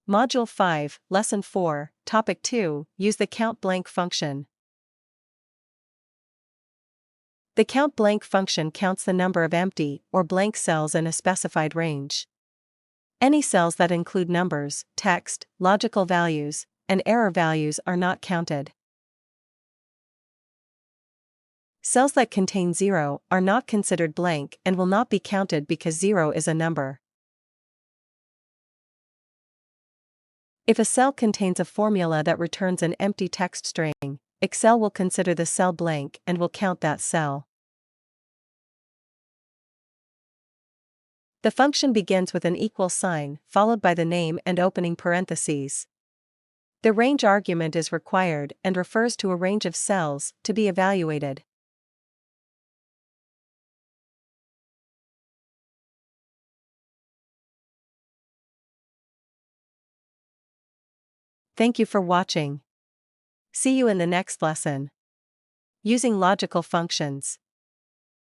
Module 5, Lesson 4, Topic 2, use the Countblank function. The Countblank function counts the number of empty or blank cells in a specified range. Any cells that include numbers, text, logical values, and error values are not counted. Cells that contain 0 are not considered blank and will not be counted because 0 is a number. If a cell contains a formula that returns an empty text string, Excel will consider the cell blank and will count that cell. The function begins with an equal sign, followed by the name and opening parentheses. The range argument is required and refers to a range of cells to be evaluated. Thank you for watching. See you in the next lesson. Using logical functions.